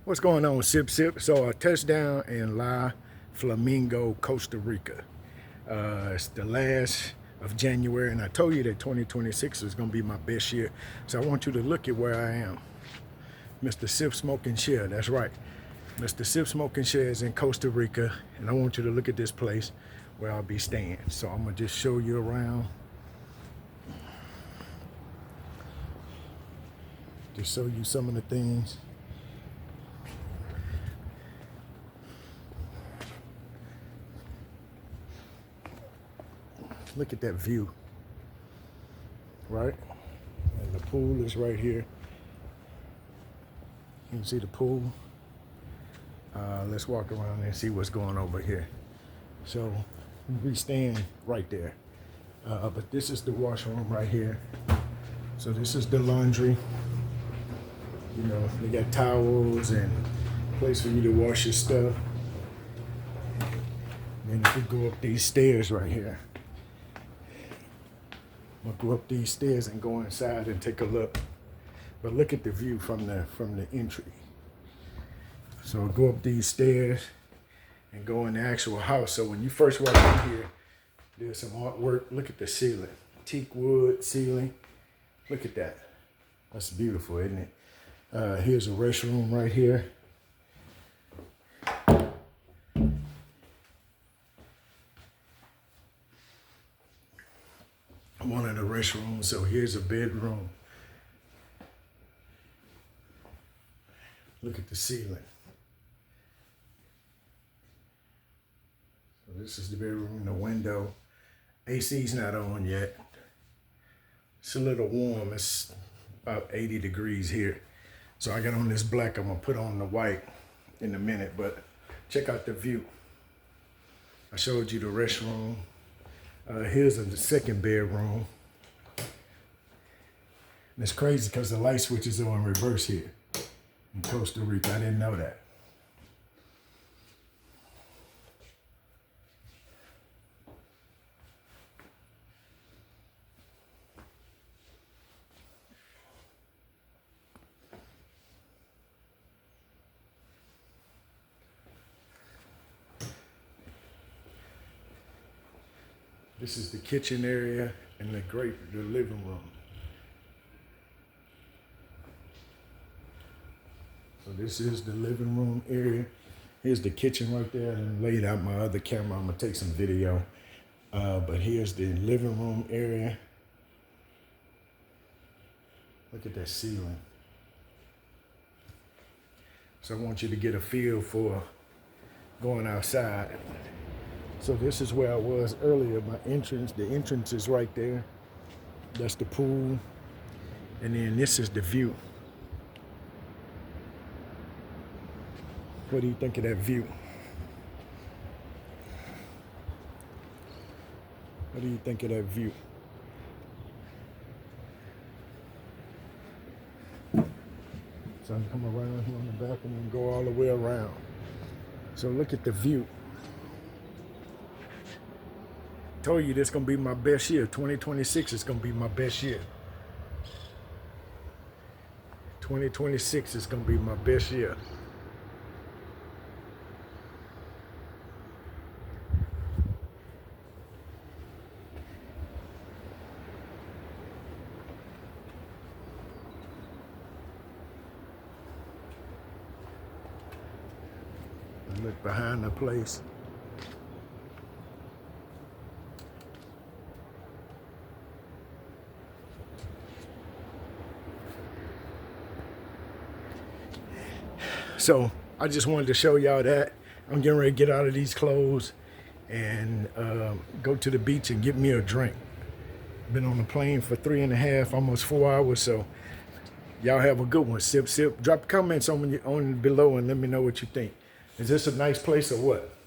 What's going on, Sip Sip? So a touchdown in La Flamingo, Costa Rica. It's the last of January, and I told you that 2026 is going to be my best year. So I want you to look at where I am. Mr. Sip Smoke and Share, that's right. Mr. Sip Smoke and Share is in Costa Rica, and I want you to look at this place where I'll be staying. So I'm going to just show you around. Just show you some of the things. Look at that view, right? And the pool is right here. You can see the pool. Let's walk around and see what's going over here. So we stand right there. But this is the washroom right here. So this is the laundry. You know, they got towels and a place for you to wash your stuff. Then you could go up these stairs right here. I'll go up these stairs and go inside and take a look. But look at the view from the entry. So I'll go up these stairs and go in the actual house. So when you first walk in here, there's some artwork. Look at the ceiling. Teak wood ceiling. Look at that. That's beautiful, isn't it? Here's a restroom right here. One of the restrooms. So here's a bedroom. Look at the ceiling. So this is the bedroom, the window. AC's not on yet. It's a little warm. It's about 80 degrees here. So I got on this black. I'm gonna put on the white in a minute, but check out the view. I showed you the restroom. Here's the second bedroom. And it's crazy because the light switches are in reverse here in Costa Rica. I didn't know that. This is the kitchen area and the living room. So this is the living room area. Here's the kitchen right there, and laid out my other camera. I'm gonna take some video. But here's the living room area. Look at that ceiling. So I want you to get a feel for going outside. So this is where I was earlier, my entrance. The entrance is right there. That's the pool. And then this is the view. What do you think of that view? What do you think of that view? So I come around here on the back and then go all the way around. So look at the view. Told you this is gonna be my best year. 2026 is gonna be my best year. 2026 is gonna be my best year. I look behind the place. So I just wanted to show y'all that. I'm getting ready to get out of these clothes and go to the beach and get me a drink. Been on the plane for 3.5, almost 4 hours. So y'all have a good one. Sip, sip. Drop comments on below and let me know what you think. Is this a nice place or what?